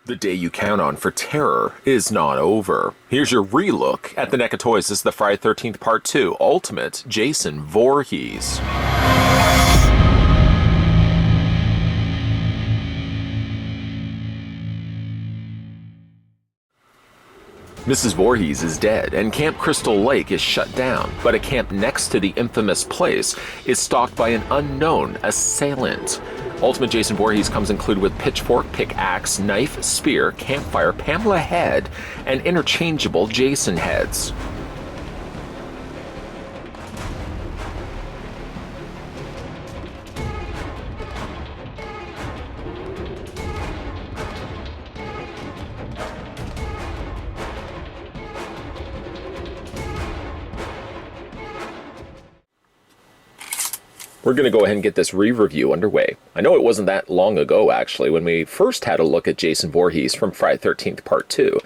The day you count on for terror is not over. Here's your relook at the NECA Toys. This is the Friday 13th Part 2, Ultimate Jason Voorhees. Mrs. Voorhees is dead, and Camp Crystal Lake is shut down, but a camp next to the infamous place is stalked by an unknown assailant. Ultimate Jason Voorhees comes included with Pitchfork, pickaxe, knife, spear, campfire, Pamela head, and interchangeable Jason heads. We're going to go ahead and get this re-review underway. I know it wasn't that long ago, actually, when we first had a look at Jason Voorhees from Friday 13th Part 2.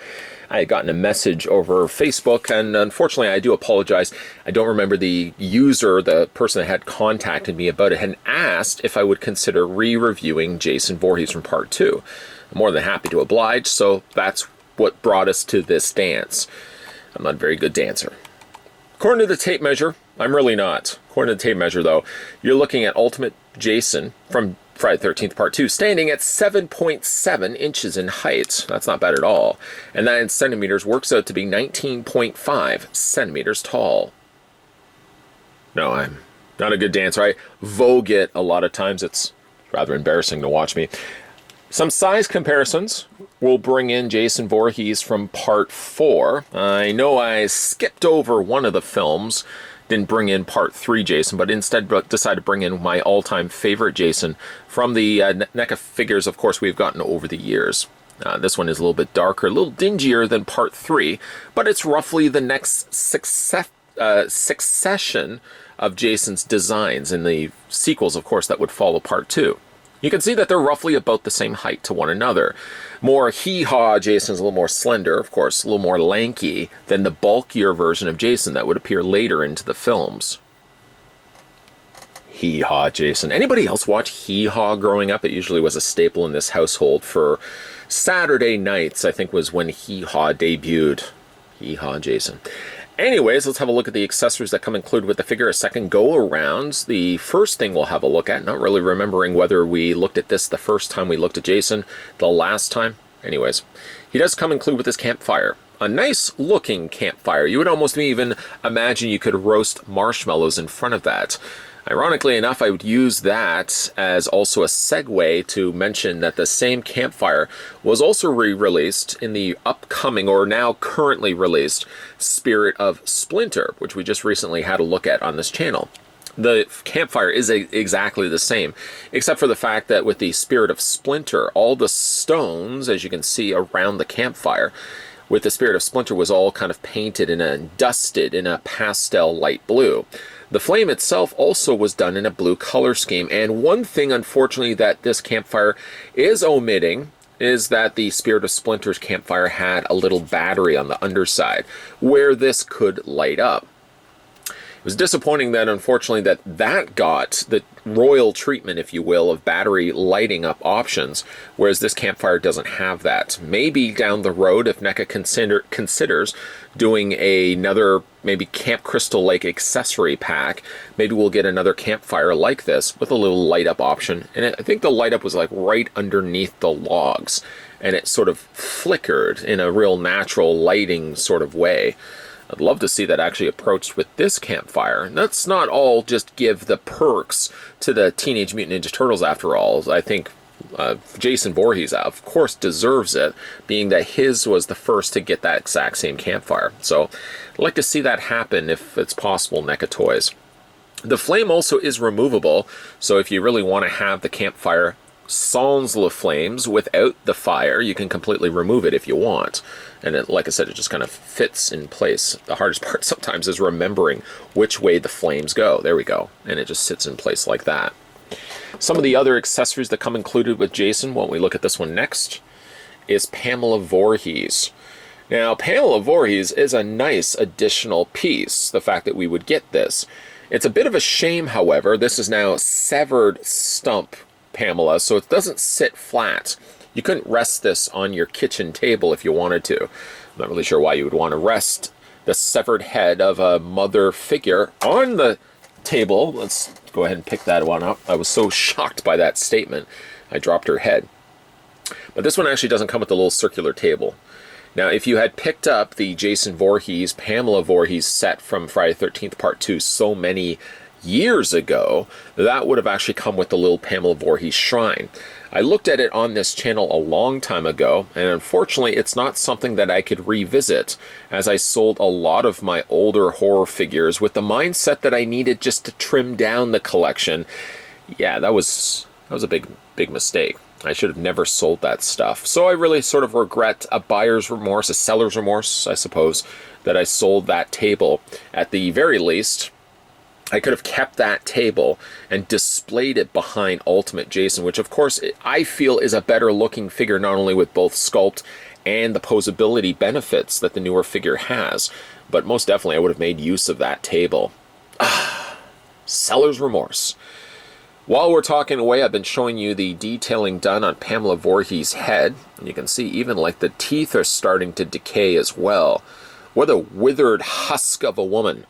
I had gotten a message over Facebook, and unfortunately, I do apologize. I don't remember the user, the person that had contacted me about it, had asked if I would consider re-reviewing Jason Voorhees from Part 2. I'm more than happy to oblige, so that's what brought us to this dance. I'm not a very good dancer. According to the tape measure, I'm really not. According to the tape measure, though, you're looking at Ultimate Jason from Friday 13th Part 2, standing at 7.7 inches in height. That's not bad at all. And that in centimeters works out to be 19.5 centimeters tall. No, I'm not a good dancer. I vogue it a lot of times. It's rather embarrassing to watch me. Some size comparisons will bring in Jason Voorhees from Part 4. I know I skipped over one of the films, didn't bring in Part 3 Jason, but instead decided to bring in my all-time favorite Jason from the NECA figures, of course, we've gotten over the years. This one is a little bit darker, a little dingier than Part 3, but it's roughly the next succession of Jason's designs in the sequels, of course, that would follow Part 2. You can see that they're roughly about the same height to one another. More hee-haw Jason's a little more slender, of course, a little more lanky than the bulkier version of Jason that would appear later into the films. Hee-haw Jason. Anybody else watch Hee-haw growing up? It usually was a staple in this household for Saturday nights, I think was when Hee-haw debuted. Hee-haw Jason. Anyways, let's have a look at the accessories that come included with the figure. A second go-around. The first thing we'll have a look at, not really remembering whether we looked at this the first time we looked at Jason, the last time. Anyways, he does come included with his campfire. A nice looking campfire. You would almost even imagine you could roast marshmallows in front of that. Ironically enough, I would use that as also a segue to mention that the same campfire was also re-released in the upcoming, or now currently released, Spirit of Splinter, which we just recently had a look at on this channel. The campfire is exactly the same, except for the fact that with the Spirit of Splinter, all the stones, as you can see around the campfire, with the Spirit of Splinter was all kind of painted and dusted in a pastel light blue. The flame itself also was done in a blue color scheme, and one thing, unfortunately, that this campfire is omitting is that the Spirit of Splinter's campfire had a little battery on the underside where this could light up. It was disappointing that, unfortunately, that got the royal treatment, if you will, of battery lighting up options, whereas this campfire doesn't have that. Maybe down the road, if NECA considers doing another maybe Camp Crystal Lake accessory pack, maybe we'll get another campfire like this with a little light up option. And I think the light up was like right underneath the logs, and it sort of flickered in a real natural lighting sort of way. I'd love to see that actually approached with this campfire. And let's not all just give the perks to the Teenage Mutant Ninja Turtles after all. I think Jason Voorhees, of course, deserves it, being that his was the first to get that exact same campfire. So I'd like to see that happen if it's possible, NECA Toys. The flame also is removable, so if you really want to have the campfire sans le flames without the fire, you can completely remove it if you want. And it, like I said, it just kind of fits in place. The hardest part sometimes is remembering which way the flames go. There we go. And it just sits in place like that. Some of the other accessories that come included with Jason, when we look at this one next, is Pamela Voorhees. Now, Pamela Voorhees is a nice additional piece, the fact that we would get this. It's a bit of a shame, however. This is now severed stump Pamela, so it doesn't sit flat. You couldn't rest this on your kitchen table if you wanted to. I'm not really sure why you would want to rest the severed head of a mother figure on the table. Let's go ahead and pick that one up. I was so shocked by that statement, I dropped her head. But this one actually doesn't come with the little circular table. Now, if you had picked up the Jason Voorhees, Pamela Voorhees set from Friday the 13th Part 2 so many years ago, that would have actually come with the little Pamela Voorhees shrine. I looked at it on this channel a long time ago, and unfortunately it's not something that I could revisit, as I sold a lot of my older horror figures with the mindset that I needed just to trim down the collection. Yeah, that was a big mistake. I should have never sold that stuff. So I really sort of regret a buyer's remorse, a seller's remorse, I suppose, that I sold that table. At the very least, I could have kept that table and displayed it behind Ultimate Jason, which of course I feel is a better looking figure, not only with both sculpt and the posability benefits that the newer figure has, but most definitely I would have made use of that table. Seller's remorse. While we're talking away, I've been showing you the detailing done on Pamela Voorhees' head. And you can see even like the teeth are starting to decay as well. What a withered husk of a woman.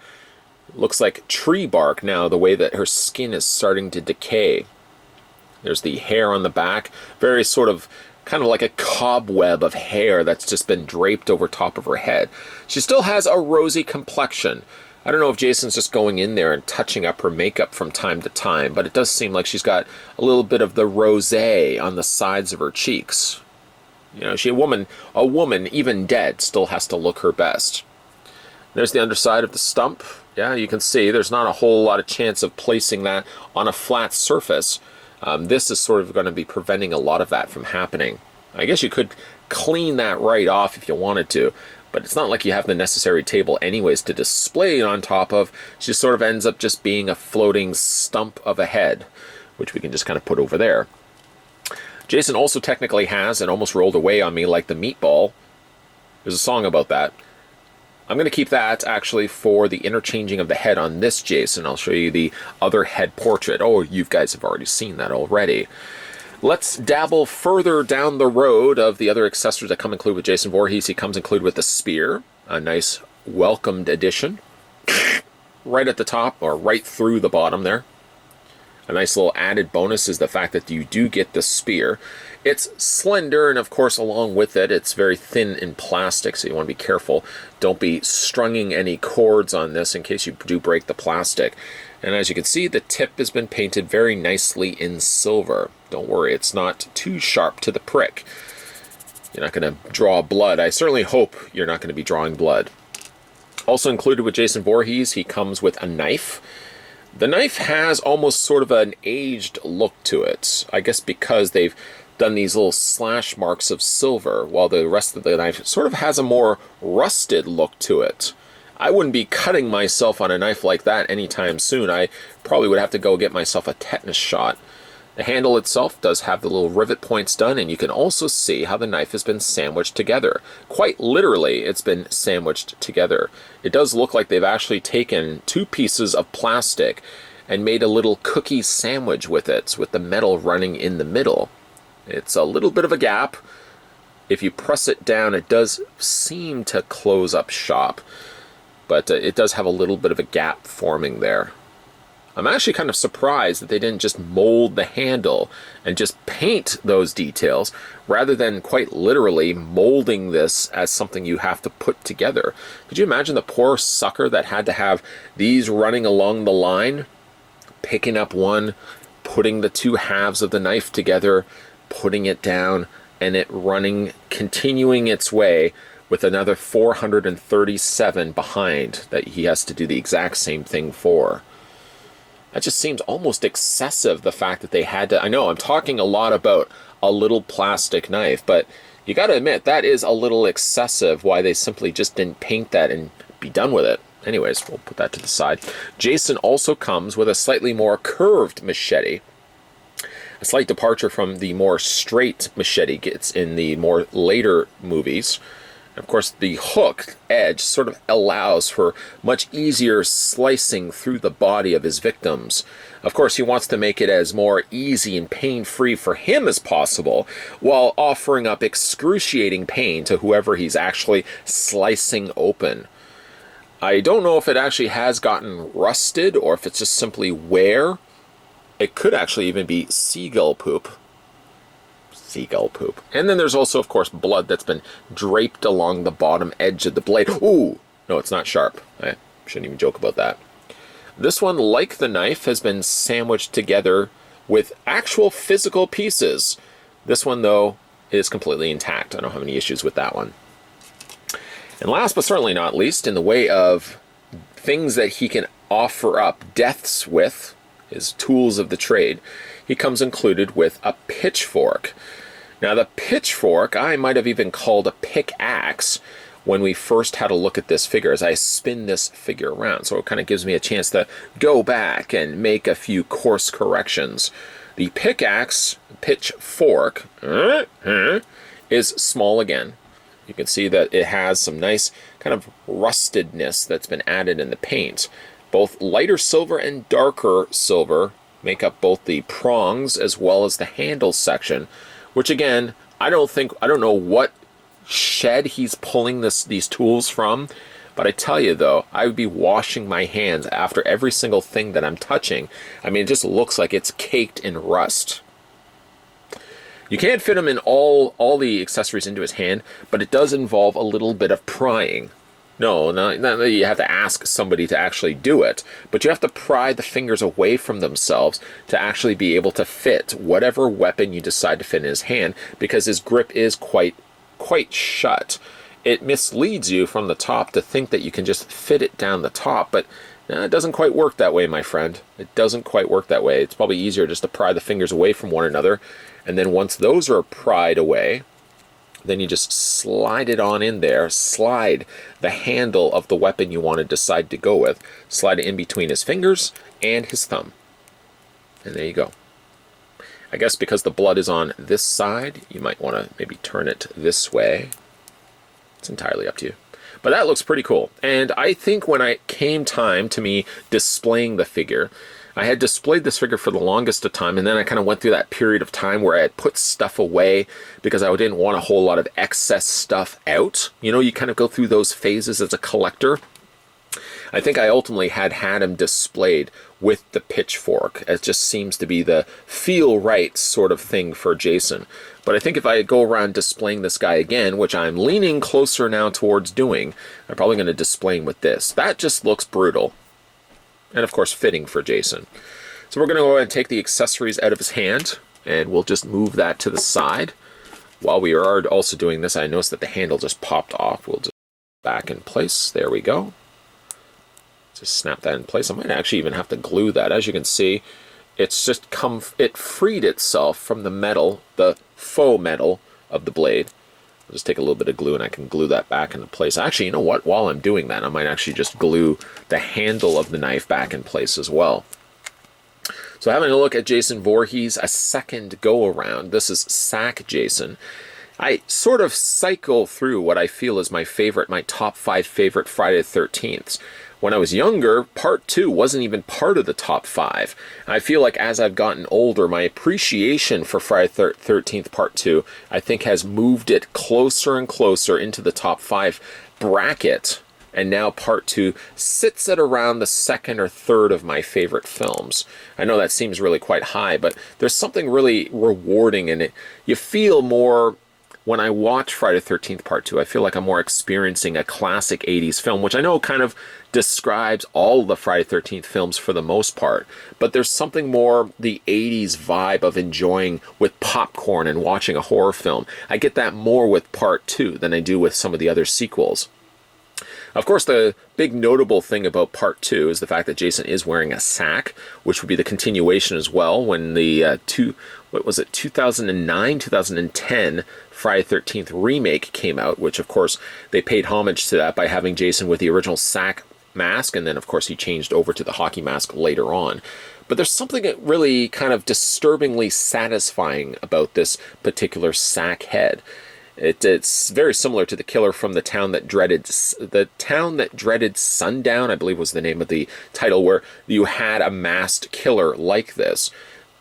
Looks like tree bark now, the way that her skin is starting to decay. There's the hair on the back. Very sort of, kind of like a cobweb of hair that's just been draped over top of her head. She still has a rosy complexion. I don't know if Jason's just going in there and touching up her makeup from time to time, but it does seem like she's got a little bit of the rosé on the sides of her cheeks. You know, a woman, even dead, still has to look her best. There's the underside of the stump. Yeah, you can see there's not a whole lot of chance of placing that on a flat surface. This is sort of going to be preventing a lot of that from happening. I guess you could clean that right off if you wanted to, but it's not like you have the necessary table anyways to display it on top of. She sort of ends up just being a floating stump of a head, which we can just kind of put over there. Jason also technically has, and almost rolled away on me like the meatball. There's a song about that. I'm going to keep that actually for the interchanging of the head on this Jason. I'll show you the other head portrait. Oh, you guys have already seen that already. Let's dabble further down the road of the other accessories that come included with Jason Voorhees. He comes included with the spear, a nice welcomed addition. Right at the top, or right through the bottom there. A nice little added bonus is the fact that you do get the spear. It's slender, and of course along with it, it's very thin in plastic, so you want to be careful. Don't be strunging any cords on this in case you do break the plastic. And as you can see, the tip has been painted very nicely in silver. Don't worry, it's not too sharp to the prick. You're not going to draw blood. I certainly hope you're not going to be drawing blood. Also included with Jason Voorhees, he comes with a knife. The knife has almost sort of an aged look to it. I guess because they've done these little slash marks of silver, while the rest of the knife sort of has a more rusted look to it. I wouldn't be cutting myself on a knife like that anytime soon. I probably would have to go get myself a tetanus shot. The handle itself does have the little rivet points done, and you can also see how the knife has been sandwiched together. Quite literally, it's been sandwiched together. It does look like they've actually taken two pieces of plastic and made a little cookie sandwich with it, with the metal running in the middle. It's a little bit of a gap. If you press it down, it does seem to close up shop, but it does have a little bit of a gap forming there. I'm actually kind of surprised that they didn't just mold the handle and just paint those details, rather than quite literally molding this as something you have to put together. Could you imagine the poor sucker that had to have these running along the line, picking up one, putting the two halves of the knife together, putting it down, and it running, continuing its way with another 437 behind that he has to do the exact same thing for. That just seems almost excessive, the fact that they had to... I know I'm talking a lot about a little plastic knife, but you got to admit, that is a little excessive, why they simply just didn't paint that and be done with it. Anyways, we'll put that to the side. Jason also comes with a slightly more curved machete. A slight departure from the more straight machete gets in the more later movies. Of course, the hook edge sort of allows for much easier slicing through the body of his victims. Of course, he wants to make it as more easy and pain-free for him as possible, while offering up excruciating pain to whoever he's actually slicing open. I don't know if it actually has gotten rusted or if it's just simply wear. It could actually even be seagull poop. Seagull poop. And then there's also, of course, blood that's been draped along the bottom edge of the blade. Ooh! No, it's not sharp. I shouldn't even joke about that. This one, like the knife, has been sandwiched together with actual physical pieces. This one, though, is completely intact. I don't have any issues with that one. And last but certainly not least, in the way of things that he can offer up deaths with, his tools of the trade, he comes included with a pitchfork. Now the pitchfork, I might have even called a pickaxe when we first had a look at this figure as I spin this figure around. So it kind of gives me a chance to go back and make a few course corrections. The pickaxe, pitchfork, is small again. You can see that it has some nice kind of rustedness that's been added in the paint. Both lighter silver and darker silver make up both the prongs as well as the handle section, which again, I don't know what shed he's pulling these tools from, but I tell you though, I would be washing my hands after every single thing that I'm touching. I mean, it just looks like it's caked in rust. You can't fit him in all the accessories into his hand, but it does involve a little bit of prying. No, not that you have to ask somebody to actually do it, but you have to pry the fingers away from themselves to actually be able to fit whatever weapon you decide to fit in his hand, because his grip is quite shut. It misleads you from the top to think that you can just fit it down the top, but it doesn't quite work that way, my friend. It doesn't quite work that way. It's probably easier just to pry the fingers away from one another, and then once those are pried away, then you just slide it on in there, slide the handle of the weapon you want to decide to go with, slide it in between his fingers and his thumb. And there you go. I guess because the blood is on this side, you might want to maybe turn it this way. It's entirely up to you. But that looks pretty cool. And I think when it came time to me displaying the figure, I had displayed this figure for the longest of time, and then I kind of went through that period of time where I had put stuff away because I didn't want a whole lot of excess stuff out. You know, you kind of go through those phases as a collector. I think I ultimately had him displayed with the pitchfork. It just seems to be the feel right sort of thing for Jason. But I think if I go around displaying this guy again, which I'm leaning closer now towards doing, I'm probably going to display him with this. That just looks brutal. And of course fitting for Jason. So we're going to go ahead and take the accessories out of his hand, and we'll just move that to the side. While we are also doing this, I noticed that the handle just popped off. We'll just back in place. There we go. Just snap that in place. I might actually even have to glue that. As you can see, it's just it freed itself from the metal, the faux metal of the blade. I'll just take a little bit of glue and I can glue that back into place. Actually, you know what? While I'm doing that, I might actually just glue the handle of the knife back in place as well. So having a look at Jason Voorhees, a second go around. This is Sack Jason. I sort of cycle through what I feel is my top 5 favorite Friday the 13th. When I was younger, part 2 wasn't even part of the top 5. I feel like as I've gotten older, my appreciation for Friday the 13th part 2, I think has moved it closer and closer into the top 5 bracket. And now part 2 sits at around the second or third of my favorite films. I know that seems really quite high, but there's something really rewarding in it. You feel more... When I watch Friday the 13th Part 2, I feel like I'm more experiencing a classic 80s film, which I know kind of describes all the Friday the 13th films for the most part. But there's something more the 80s vibe of enjoying with popcorn and watching a horror film. I get that more with Part 2 than I do with some of the other sequels. Of course, the big notable thing about Part 2 is the fact that Jason is wearing a sack, which would be the continuation as well when the 2009, 2010 Friday the 13th remake came out, which of course they paid homage to that by having Jason with the original sack mask, and then of course he changed over to the hockey mask later on. But there's something really kind of disturbingly satisfying about this particular sack head. It's very similar to the killer from the town that dreaded sundown, I believe was the name of the title, where you had a masked killer like this.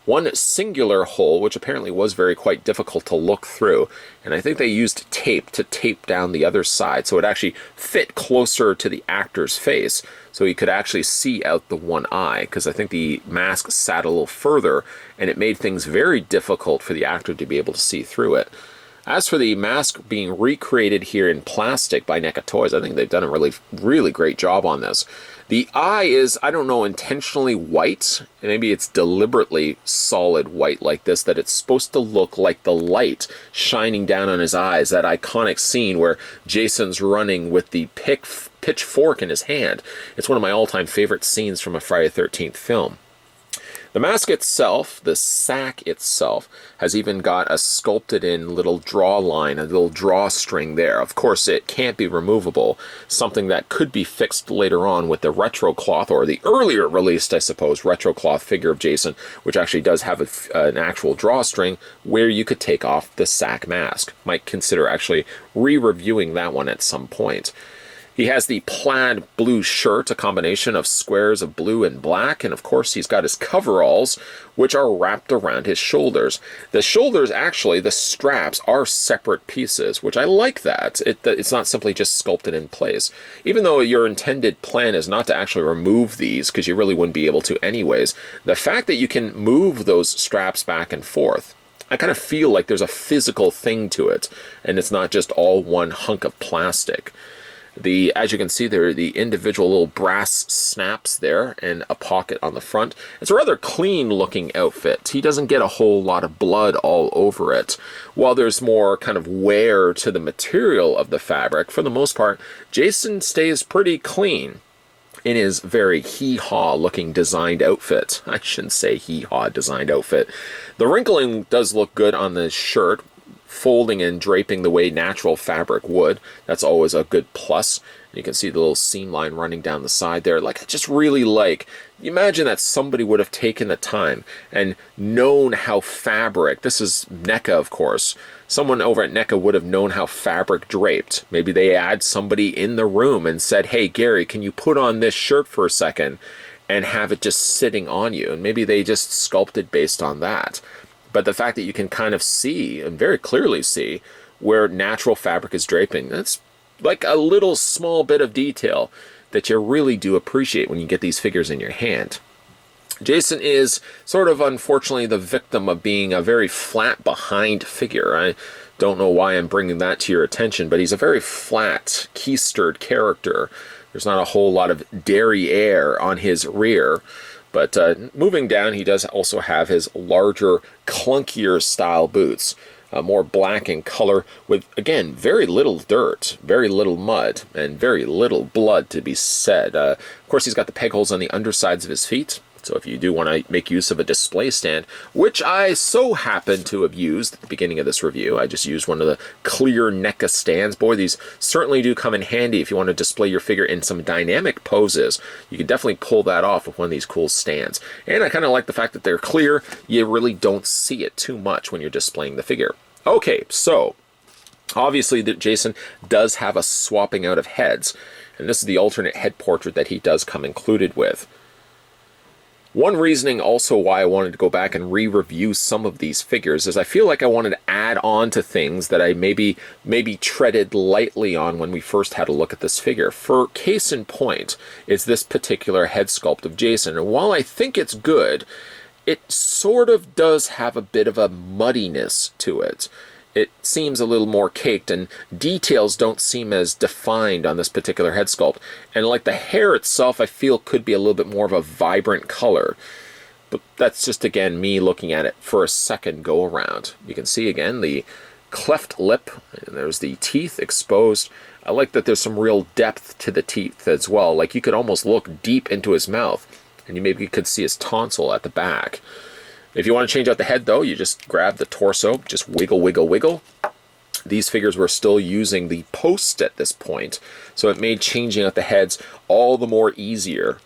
One singular hole, which apparently was quite difficult to look through, and I think they used tape to tape down the other side so it actually fit closer to the actor's face, so he could actually see out the one eye, because I think the mask sat a little further, and it made things very difficult for the actor to be able to see through it. As for the mask being recreated here in plastic by NECA Toys, I think they've done a really great job on this. The eye is, I don't know, intentionally white. Maybe it's deliberately solid white like this, that it's supposed to look like the light shining down on his eyes. That iconic scene where Jason's running with the pitchfork in his hand. It's one of my all-time favorite scenes from a Friday the 13th film. The mask itself, the sack itself, has even got a sculpted in little draw line, a little drawstring there. Of course, it can't be removable, something that could be fixed later on with the retro cloth, or the earlier released, I suppose, retro cloth figure of Jason, which actually does have an actual drawstring where you could take off the sack mask. Might consider actually re-reviewing that one at some point. He has the plaid blue shirt, a combination of squares of blue and black, and of course he's got his coveralls, which are wrapped around his shoulders. The shoulders, actually, the straps are separate pieces, which I like that. It's not simply just sculpted in place. Even though your intended plan is not to actually remove these, because you really wouldn't be able to anyways, the fact that you can move those straps back and forth, I kind of feel like there's a physical thing to it, and it's not just all one hunk of plastic. As you can see there, the individual little brass snaps there and a pocket on the front. It's a rather clean looking outfit. He doesn't get a whole lot of blood all over it. While there's more kind of wear to the material of the fabric, for the most part, Jason stays pretty clean in his very hee-haw looking designed outfit. I shouldn't say hee-haw designed outfit. The wrinkling does look good on the shirt, folding and draping the way natural fabric would. That's always a good plus. You can see the little seam line running down the side there. Like, I just really imagine that somebody would have taken the time and known how fabric, this is NECA of course, someone over at NECA would have known how fabric draped. Maybe they had somebody in the room and said, hey Gary, can you put on this shirt for a second and have it just sitting on you? And maybe they just sculpted based on that. But the fact that you can kind of see, and very clearly see, where natural fabric is draping, that's like a little small bit of detail that you really do appreciate when you get these figures in your hand. Jason is sort of, unfortunately, the victim of being a very flat behind figure. I don't know why I'm bringing that to your attention, but he's a very flat, keistered character. There's not a whole lot of derriere on his rear. But moving down, he does also have his larger, clunkier style boots, more black in color, with, again, very little dirt, very little mud, and very little blood to be said. Of course, he's got the peg holes on the undersides of his feet. So if you do want to make use of a display stand, which I so happen to have used at the beginning of this review, I just used one of the clear NECA stands. Boy, these certainly do come in handy if you want to display your figure in some dynamic poses. You can definitely pull that off with one of these cool stands. And I kind of like the fact that they're clear. You really don't see it too much when you're displaying the figure. Okay, so obviously Jason does have a swapping out of heads. And this is the alternate head portrait that he does come included with. One reasoning also why I wanted to go back and re-review some of these figures is I feel like I wanted to add on to things that I maybe treaded lightly on when we first had a look at this figure. For case in point is this particular head sculpt of Jason. And while I think it's good, it sort of does have a bit of a muddiness to it. It seems a little more caked, and details don't seem as defined on this particular head sculpt. And like the hair itself, I feel could be a little bit more of a vibrant color. But that's just, again, me looking at it for a second go around. You can see, again, the cleft lip, and there's the teeth exposed. I like that there's some real depth to the teeth as well. Like, you could almost look deep into his mouth, and you maybe could see his tonsil at the back. If you want to change out the head, though, you just grab the torso, just wiggle, wiggle, wiggle. These figures were still using the post at this point, so it made changing out the heads all the more easier.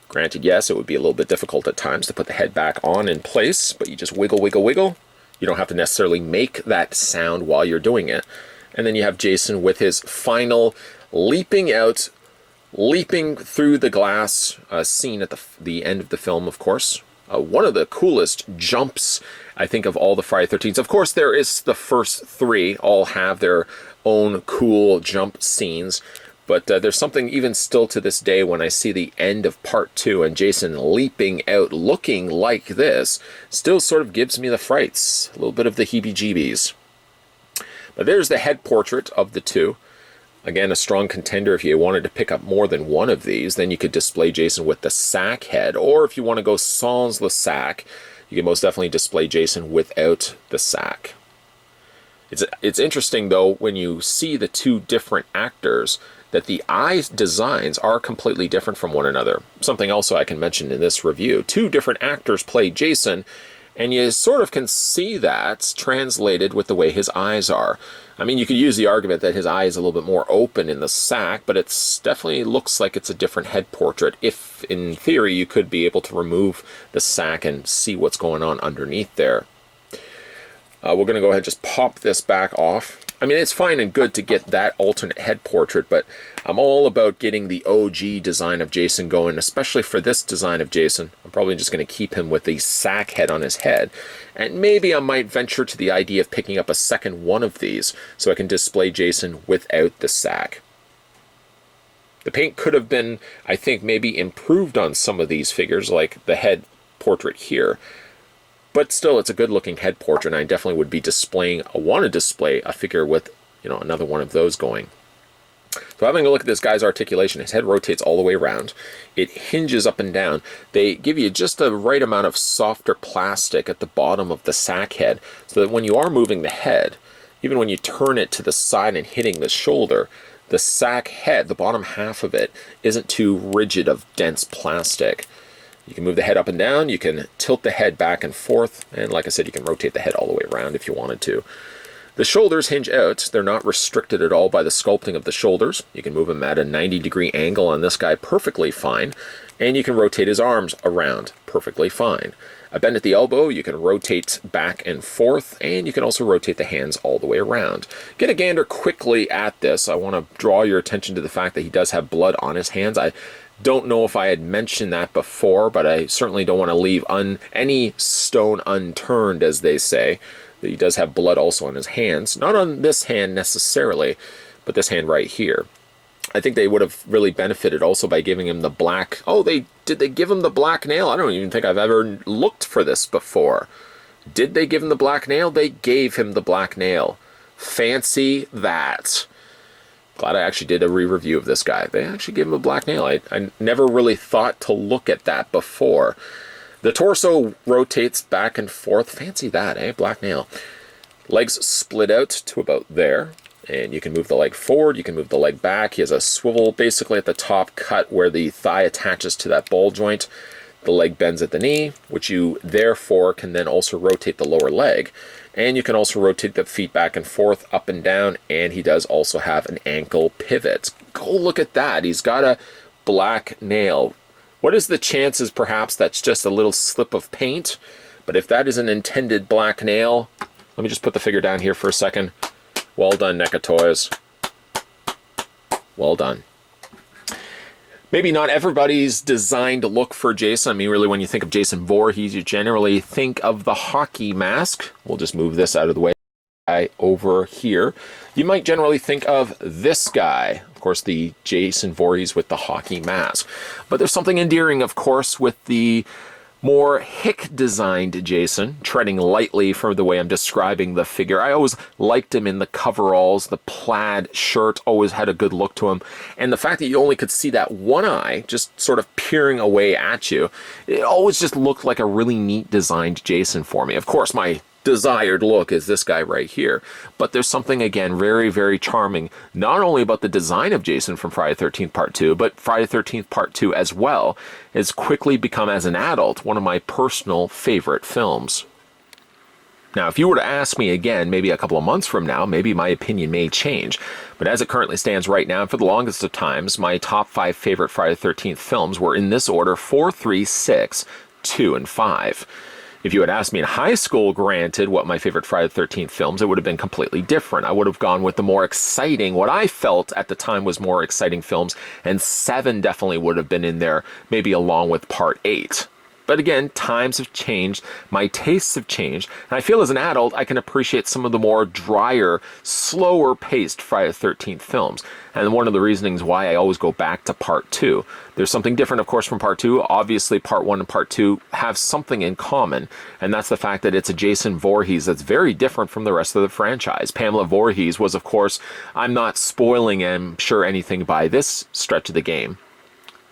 Granted, yes, it would be a little bit difficult at times to put the head back on in place, but you just wiggle, wiggle, wiggle, You don't have to necessarily make that sound while you're doing it. And then you have Jason with his final leaping out, leaping through the glass scene at the end of the film, of course. One of the coolest jumps, I think, of all the Friday the 13th. Of course, there is the first three, all have their own cool jump scenes. But there's something even still to this day when I see the end of part 2 and Jason leaping out looking like this, still sort of gives me the frights, a little bit of the heebie-jeebies. But there's the head portrait of the two. Again, a strong contender. If you wanted to pick up more than one of these, then you could display Jason with the sack head. Or if you want to go sans le sac, you can most definitely display Jason without the sack. It's interesting, though, when you see the two different actors, that the eye designs are completely different from one another. Something also I can mention in this review. Two different actors play Jason, and you sort of can see that translated with the way his eyes are. I mean, you could use the argument that his eye is a little bit more open in the sack, but it's definitely looks like it's a different head portrait. If, in theory, you could be able to remove the sack and see what's going on underneath there. We're going to go ahead and just pop this back off. I mean, it's fine and good to get that alternate head portrait, but I'm all about getting the OG design of Jason going, especially for this design of Jason. I'm probably just going to keep him with the sack head on his head. And maybe I might venture to the idea of picking up a second one of these so I can display Jason without the sack. The paint could have been, I think, maybe improved on some of these figures, like the head portrait here. But still, it's a good-looking head portrait, and I definitely would be want to display a figure with, another one of those going. So having a look at this guy's articulation, his head rotates all the way around. It hinges up and down. They give you just the right amount of softer plastic at the bottom of the sack head, so that when you are moving the head, even when you turn it to the side and hitting the shoulder, the sack head, the bottom half of it, isn't too rigid of dense plastic. You can move the head up and down, you can tilt the head back and forth, and like I said, you can rotate the head all the way around if you wanted to. The shoulders hinge out. They're not restricted at all by the sculpting of the shoulders. You can move them at a 90-degree angle on this guy perfectly fine, and you can rotate his arms around perfectly fine. A bend at the elbow, you can rotate back and forth, and you can also rotate the hands all the way around. Get a gander quickly at this. I want to draw your attention to the fact that he does have blood on his hands. I don't know if I had mentioned that before, but I certainly don't want to leave any stone unturned, as they say. He does have blood also on his hands. Not on this hand necessarily, but this hand right here. I think they would have really benefited also by giving him the black... Oh, did they give him the black nail? I don't even think I've ever looked for this before. Did they give him the black nail? They gave him the black nail. Fancy that. Glad I actually did a re-review of this guy. They actually gave him a black nail. I never really thought to look at that before. The torso rotates back and forth. Fancy that, eh? Black nail. Legs split out to about there. And you can move the leg forward, you can move the leg back. He has a swivel basically at the top cut where the thigh attaches to that ball joint. The leg bends at the knee, which you therefore can then also rotate the lower leg. And you can also rotate the feet back and forth, up and down, and he does also have an ankle pivot. Go look at that. He's got a black nail. What is the chances perhaps that's just a little slip of paint? But if that is an intended black nail, let me just put the figure down here for a second. Well done, NECA Toys. Well done. Maybe not everybody's designed to look for Jason. I mean, really, when you think of Jason Voorhees, you generally think of the hockey mask. We'll just move this out of the way over here. You might generally think of this guy. Of course, the Jason Voorhees with the hockey mask. But there's something endearing, of course, with the more hick-designed Jason, treading lightly for the way I'm describing the figure. I always liked him in the coveralls. The plaid shirt always had a good look to him. And the fact that you only could see that one eye just sort of peering away at you, it always just looked like a really neat designed Jason for me. Of course, my desired look is this guy right here. But there's something, again, very, very charming, not only about the design of Jason from Friday the 13th Part 2, but Friday the 13th Part 2 as well has quickly become, as an adult, one of my personal favorite films. Now, if you were to ask me again, maybe a couple of months from now, maybe my opinion may change. But as it currently stands right now, and for the longest of times, my top 5 favorite Friday the 13th films were in this order: 4, 3, 6, 2, and 5. If you had asked me in high school, granted, what my favorite Friday the 13th films, it would have been completely different. I would have gone with the more exciting, what I felt at the time was more exciting films, and 7 definitely would have been in there, maybe along with Part 8. But again, times have changed, my tastes have changed, and I feel as an adult I can appreciate some of the more drier, slower paced Friday the 13th films. And one of the reasonings why I always go back to Part 2. There's something different, of course, from Part 2. Obviously, Part 1 and Part 2 have something in common, and that's the fact that it's a Jason Voorhees that's very different from the rest of the franchise. Pamela Voorhees was, of course, I'm not spoiling, I'm sure, anything by this stretch of the game.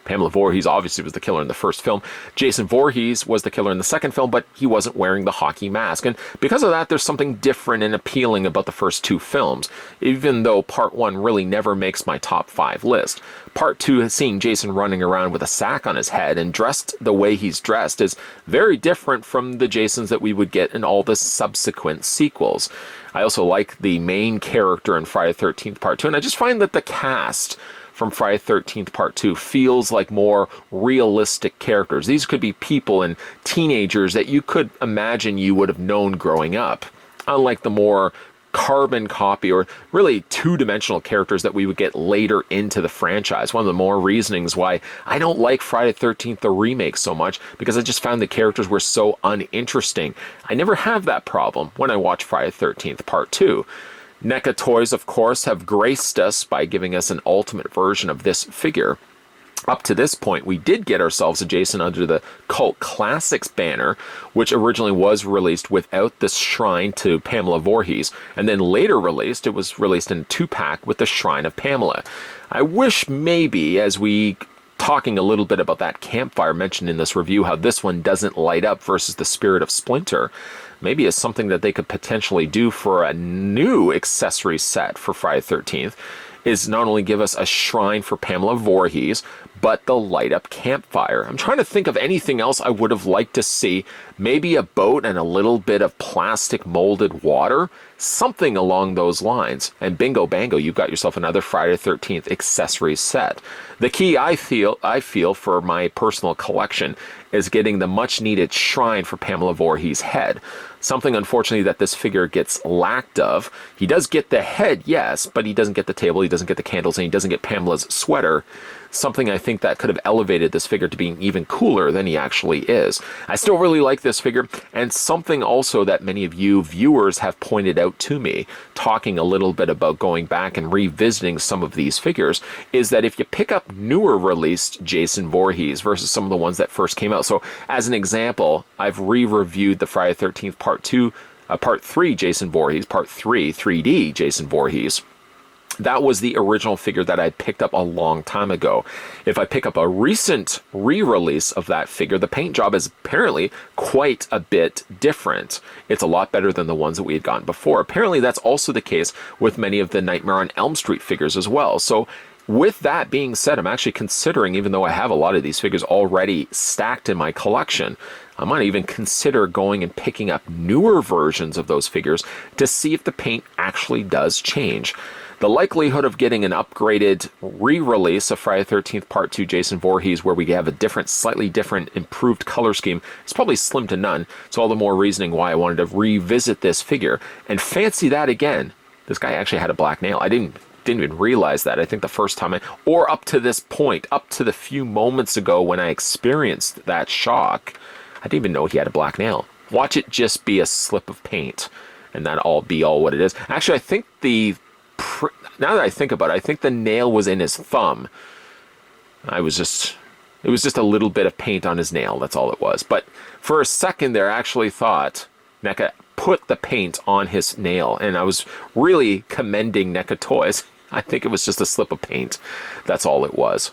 Pamela Voorhees obviously was the killer in the first film. Jason Voorhees was the killer in the second film, but he wasn't wearing the hockey mask. And because of that, there's something different and appealing about the first 2 films, even though Part 1 really never makes my top 5 list. Part 2, seeing Jason running around with a sack on his head and dressed the way he's dressed, is very different from the Jasons that we would get in all the subsequent sequels. I also like the main character in Friday the 13th Part 2, and I just find that the cast from Friday the 13th Part 2 feels like more realistic characters. These could be people and teenagers that you could imagine you would have known growing up, unlike the more carbon copy or really two-dimensional characters that we would get later into the franchise. One of the more reasonings why I don't like Friday the 13th the remake so much, because I just found the characters were so uninteresting. I never have that problem when I watch Friday the 13th Part 2. NECA toys, of course, have graced us by giving us an ultimate version of this figure. Up to this point, we did get ourselves a Jason under the Cult Classics banner, which originally was released without the shrine to Pamela Voorhees, and then later released, it was released in a 2-pack with the Shrine of Pamela. I wish maybe, as we talking a little bit about that Campfire mentioned in this review, how this one doesn't light up versus the Spirit of Splinter, maybe it's something that they could potentially do for a new accessory set for Friday the 13th, is not only give us a shrine for Pamela Voorhees, but the light up campfire. I'm trying to think of anything else I would have liked to see. Maybe a boat and a little bit of plastic molded water, something along those lines. And bingo bango, you've got yourself another Friday the 13th accessory set. The key I feel for my personal collection is getting the much needed shrine for Pamela Voorhees' head. Something, unfortunately, that this figure gets lacked of. He does get the head, yes, but he doesn't get the table, he doesn't get the candles, and he doesn't get Pamela's sweater. Something I think that could have elevated this figure to being even cooler than he actually is. I still really like this figure, and something also that many of you viewers have pointed out to me, talking a little bit about going back and revisiting some of these figures, is that if you pick up newer released Jason Voorhees versus some of the ones that first came out. So as an example, I've re-reviewed the Friday the 13th Part 3 Jason Voorhees, Part 3 3D Jason Voorhees. That was the original figure that I picked up a long time ago. If I pick up a recent re-release of that figure, the paint job is apparently quite a bit different. It's a lot better than the ones that we had gotten before. Apparently that's also the case with many of the Nightmare on Elm Street figures as well. So with that being said, I'm actually considering, even though I have a lot of these figures already stacked in my collection, I might even consider going and picking up newer versions of those figures to see if the paint actually does change. The likelihood of getting an upgraded re-release of Friday the 13th Part 2 Jason Voorhees where we have a different, slightly different, improved color scheme is probably slim to none. So all the more reasoning why I wanted to revisit this figure and fancy that again. This guy actually had a black nail. I didn't even realize that. I think the first time or up to this point, up to the few moments ago when I experienced that shock, I didn't even know he had a black nail. Watch it just be a slip of paint and that all be all what it is. Actually, I think now that I think about it, I think the nail was in his thumb. It was just a little bit of paint on his nail. That's all it was. But for a second there, I actually thought NECA put the paint on his nail, and I was really commending NECA Toys. I think it was just a slip of paint. That's all it was.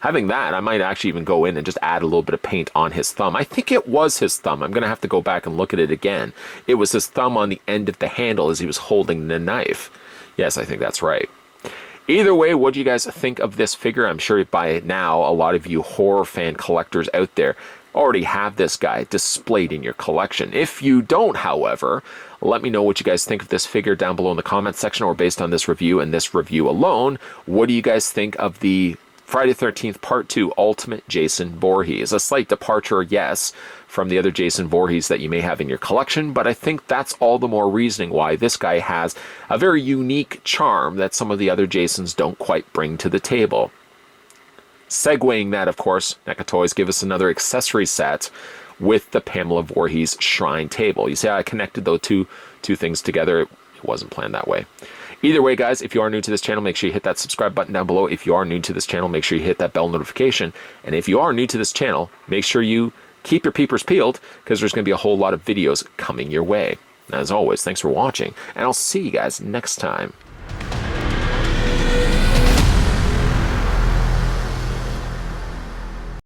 Having that, I might actually even go in and just add a little bit of paint on his thumb. I think it was his thumb. I'm going to have to go back and look at it again. It was his thumb on the end of the handle as he was holding the knife. Yes, I think that's right. Either way, what do you guys think of this figure? I'm sure by now a lot of you horror fan collectors out there already have this guy displayed in your collection. If you don't, however, let me know what you guys think of this figure down below in the comment section, or based on this review and this review alone, what do you guys think of the Friday the 13th Part 2 Ultimate Jason Voorhees. A slight departure, yes, from the other Jason Voorhees that you may have in your collection, but I think that's all the more reasoning why this guy has a very unique charm that some of the other Jasons don't quite bring to the table. Segueing that, of course, NECA Toys give us another accessory set with the Pamela Voorhees shrine table. You see how I connected those two things together? It wasn't planned that way. Either way, guys, if you are new to this channel, make sure you hit that subscribe button down below. If you are new to this channel, make sure you hit that bell notification. And if you are new to this channel, make sure you keep your peepers peeled, because there's going to be a whole lot of videos coming your way. As always, thanks for watching, and I'll see you guys next time.